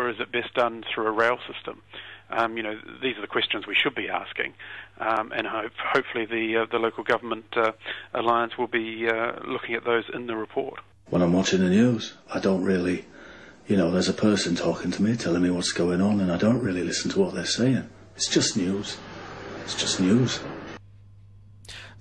or is it best done through a rail system? These are the questions we should be asking, and hopefully the local government alliance will be looking at those in the report. When I'm watching the news, I don't really, there's a person talking to me, telling me what's going on, and I don't really listen to what they're saying. It's just news. It's just news.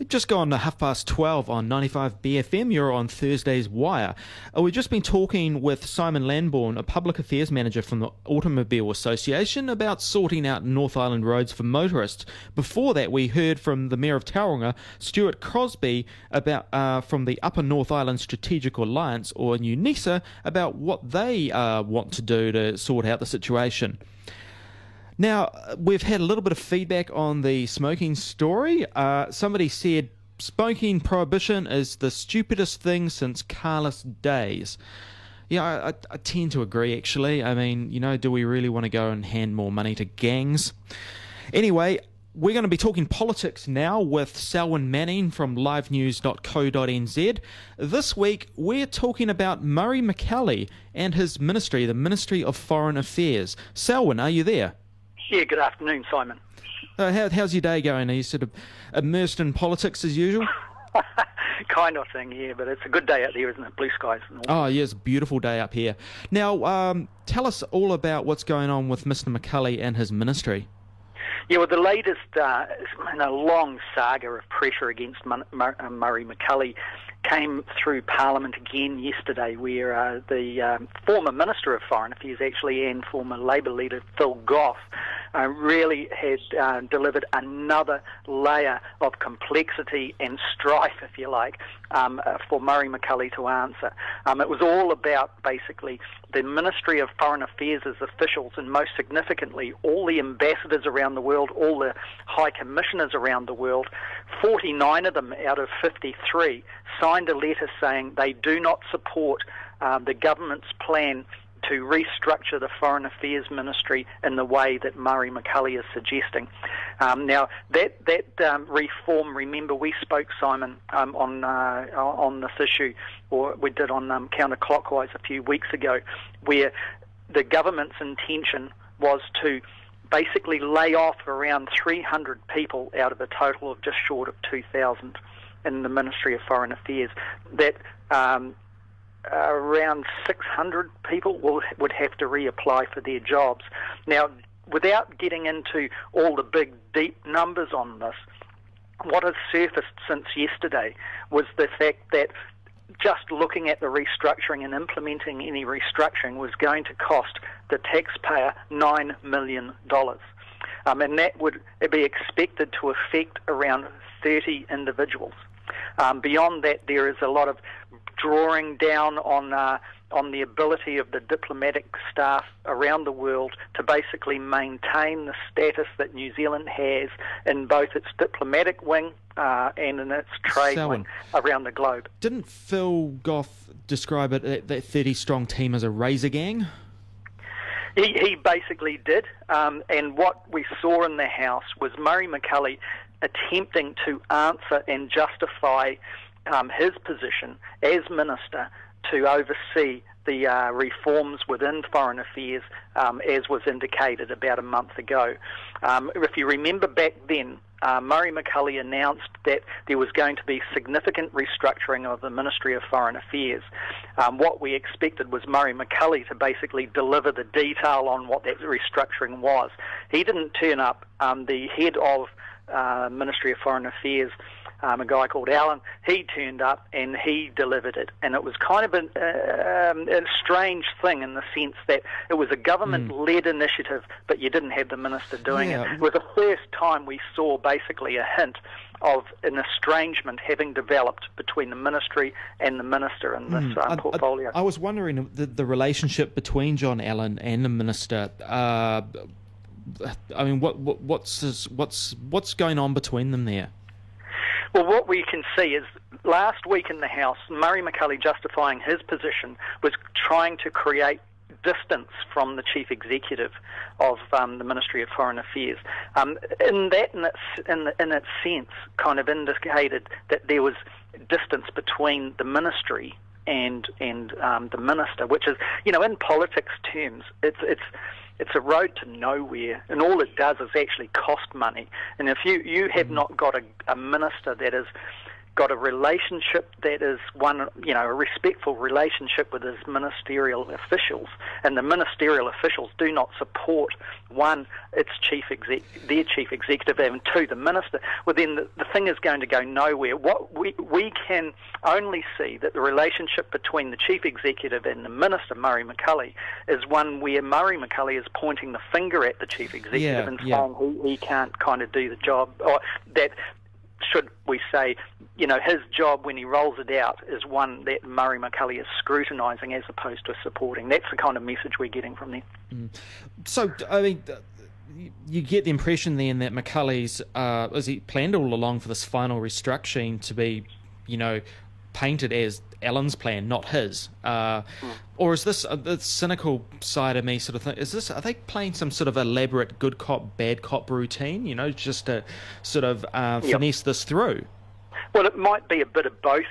Just gone to 12:30 on 95 BFM. You're on Thursday's Wire. We've just been talking with Simon Lambourne, a public affairs manager from the Automobile Association, about sorting out North Island roads for motorists. Before that, we heard from the Mayor of Tauranga, Stuart Crosby, about from the Upper North Island Strategic Alliance, or UNISA, about what they want to do to sort out the situation. Now, we've had a little bit of feedback on the smoking story. Somebody said smoking prohibition is the stupidest thing since Carlist days. Yeah, I tend to agree, actually. I mean, do we really want to go and hand more money to gangs? Anyway, we're going to be talking politics now with Selwyn Manning from livenews.co.nz. This week, we're talking about Murray McKelly and his ministry, the Ministry of Foreign Affairs. Selwyn, are you there? Yeah, good afternoon, Simon. How's your day going? Are you sort of immersed in politics as usual? Kind of thing, yeah, but it's a good day out there, isn't it? Blue skies and all. Oh, yeah, it's a beautiful day up here. Now, tell us all about what's going on with Mr. McKelly and his ministry. Yeah, well, the latest in a long saga of pressure against Murray McKelly came through Parliament again yesterday, where the former Minister of Foreign Affairs, actually, and former Labour leader Phil Goff, really had delivered another layer of complexity and strife, if you like, for Murray McKelly to answer. It was all about, basically, the Ministry of Foreign Affairs' officials, and most significantly, all the ambassadors around the world, all the high commissioners around the world, 49 of them out of 53 signed a letter saying they do not support the government's plan to restructure the Foreign Affairs Ministry in the way that Murray McKelly is suggesting. Now, that reform, remember, we spoke, Simon, on this issue, or we did on Counterclockwise a few weeks ago, where the government's intention was to basically lay off around 300 people out of a total of just short of 2,000 in the Ministry of Foreign Affairs. That around 600 people would have to reapply for their jobs. Now, without getting into all the big, deep numbers on this, what has surfaced since yesterday was the fact that just looking at the restructuring and implementing any restructuring was going to cost the taxpayer $9 million. And that would be expected to affect around 30 individuals. Beyond that, there is a lot of drawing down on the ability of the diplomatic staff around the world to basically maintain the status that New Zealand has in both its diplomatic wing and in its trade wing around the globe. Didn't Phil Goff describe it, that 30-strong team, as a razor gang? He basically did, and what we saw in the House was Murray McKelly attempting to answer and justify his position as minister to oversee the reforms within Foreign Affairs, as was indicated about a month ago. If you remember back then, Murray McKelly announced that there was going to be significant restructuring of the Ministry of Foreign Affairs. What we expected was Murray McKelly to basically deliver the detail on what that restructuring was. He didn't turn up. The head of Ministry of Foreign Affairs, a guy called Alan, he turned up and he delivered it. And it was kind of a strange thing in the sense that it was a government-led initiative, but you didn't have the minister doing it. It was the first time we saw basically a hint of an estrangement having developed between the ministry and the minister in this portfolio. I was wondering the relationship between John Allen and the minister. I mean, what's going on between them there? Well, what we can see is last week in the House, Murray McKelly, justifying his position, was trying to create distance from the chief executive of the Ministry of Foreign Affairs. In its sense, kind of indicated that there was distance between the ministry and the minister, which is, in politics terms, it's a road to nowhere, and all it does is actually cost money. And if you have not got a minister that has got a relationship that is a respectful relationship with his ministerial officials, and the ministerial officials do not support, one, their chief executive, and two, the minister, well then the thing is going to go nowhere. What we can only see that the relationship between the chief executive and the minister, Murray McCully, is one where Murray McCully is pointing the finger at the chief executive and saying he can't kind of do the job, or that, should we say, his job when he rolls it out is one that Murray McCully is scrutinising as opposed to supporting. That's the kind of message we're getting from there. So, I mean, you get the impression then that McCully's, is he planned all along for this final restructuring to be, painted as Alan's plan, not his? Or is this the cynical side of me sort of think, are they playing some sort of elaborate good cop, bad cop routine, just to sort of finesse this through? Well, it might be a bit of both,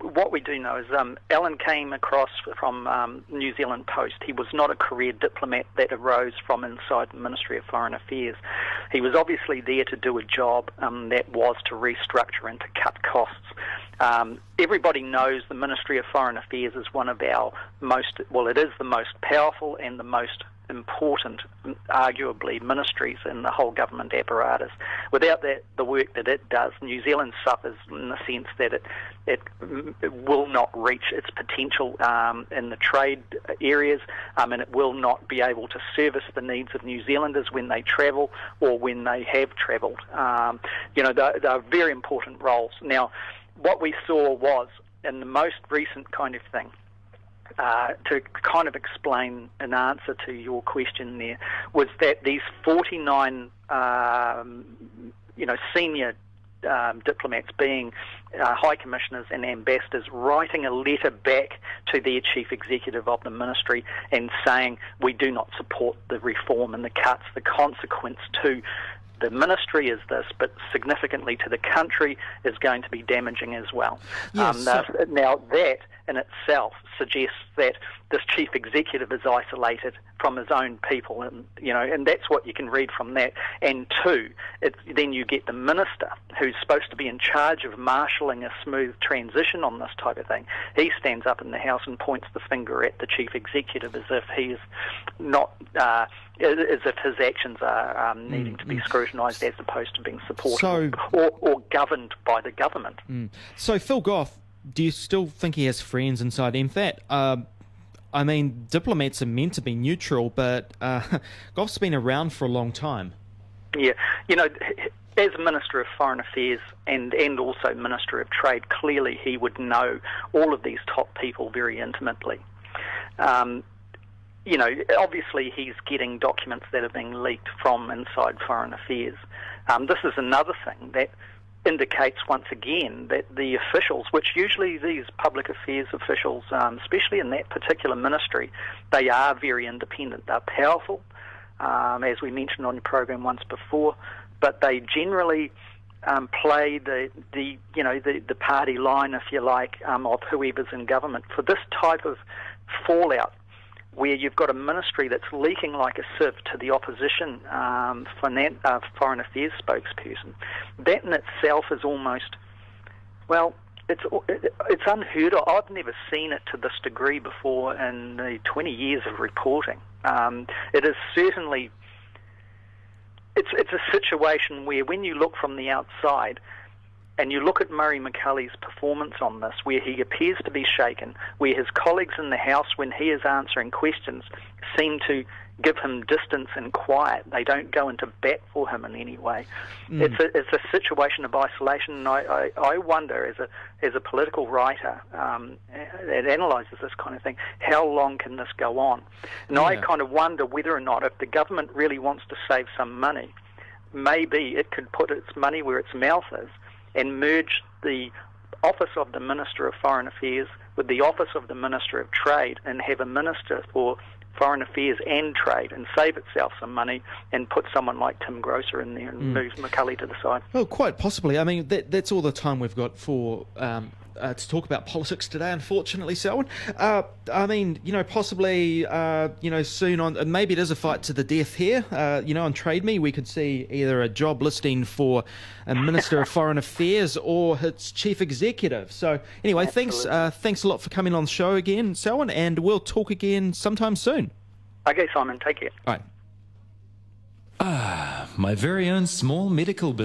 What we do know is Alan came across from New Zealand Post. He was not a career diplomat that arose from inside the Ministry of Foreign Affairs. He was obviously there to do a job that was to restructure and to cut costs. Everybody knows the Ministry of Foreign Affairs is one of our it is the most powerful and the most important, arguably, ministries in the whole government apparatus. Without the work that it does, New Zealand suffers in the sense that it will not reach its potential in the trade areas, and it will not be able to service the needs of New Zealanders when they travel or when they have travelled. They're very important roles. Now, what we saw was, in the most recent kind of thing, to kind of explain an answer to your question there, was that these 49, senior diplomats, being high commissioners and ambassadors, writing a letter back to their chief executive of the ministry and saying, we do not support the reform and the cuts. The consequence to the ministry is this, but significantly to the country is going to be damaging as well. Yes, now that in itself suggests that this chief executive is isolated from his own people, and that's what you can read from that. And two, then you get the minister, who's supposed to be in charge of marshalling a smooth transition on this type of thing. He stands up in the House and points the finger at the chief executive as if he is not, as if his actions are needing to be scrutinised as opposed to being supported or governed by the government. So Phil Goff, do you still think he has friends inside MFAT? I mean, diplomats are meant to be neutral, but Goff's been around for a long time. Yeah, as Minister of Foreign Affairs and also Minister of Trade, clearly he would know all of these top people very intimately. Obviously he's getting documents that are being leaked from inside Foreign Affairs. This is another thing that indicates once again that the officials, which usually these public affairs officials, especially in that particular ministry, they are very independent. They're powerful, as we mentioned on the program once before, but they generally play the party line, if you like, of whoever's in government. For this type of fallout, where you've got a ministry that's leaking like a sieve to the opposition foreign affairs spokesperson, that in itself is almost, it's unheard of. I've never seen it to this degree before in the 20 years of reporting. It is certainly, it's a situation where when you look from the outside, and you look at Murray McCully's performance on this, where he appears to be shaken, where his colleagues in the House, when he is answering questions, seem to give him distance and quiet. They don't go into bat for him in any way. It's a situation of isolation, and I wonder, as a political writer that analyses this kind of thing, how long can this go on? And I kind of wonder whether or not, if the government really wants to save some money, maybe it could put its money where its mouth is and merge the office of the Minister of Foreign Affairs with the office of the Minister of Trade and have a Minister for Foreign Affairs and Trade, and save itself some money and put someone like Tim Grosser in there and move McCully to the side. Well, quite possibly. I mean, that's all the time we've got for to talk about politics today, unfortunately, Selwyn. I mean, possibly, soon on, maybe it is a fight to the death here. On Trade Me, we could see either a job listing for a Minister of Foreign Affairs or its Chief Executive. So, anyway, thanks a lot for coming on the show again, Selwyn, and we'll talk again sometime soon. Okay, Simon, take care. All right. My very own small medical business.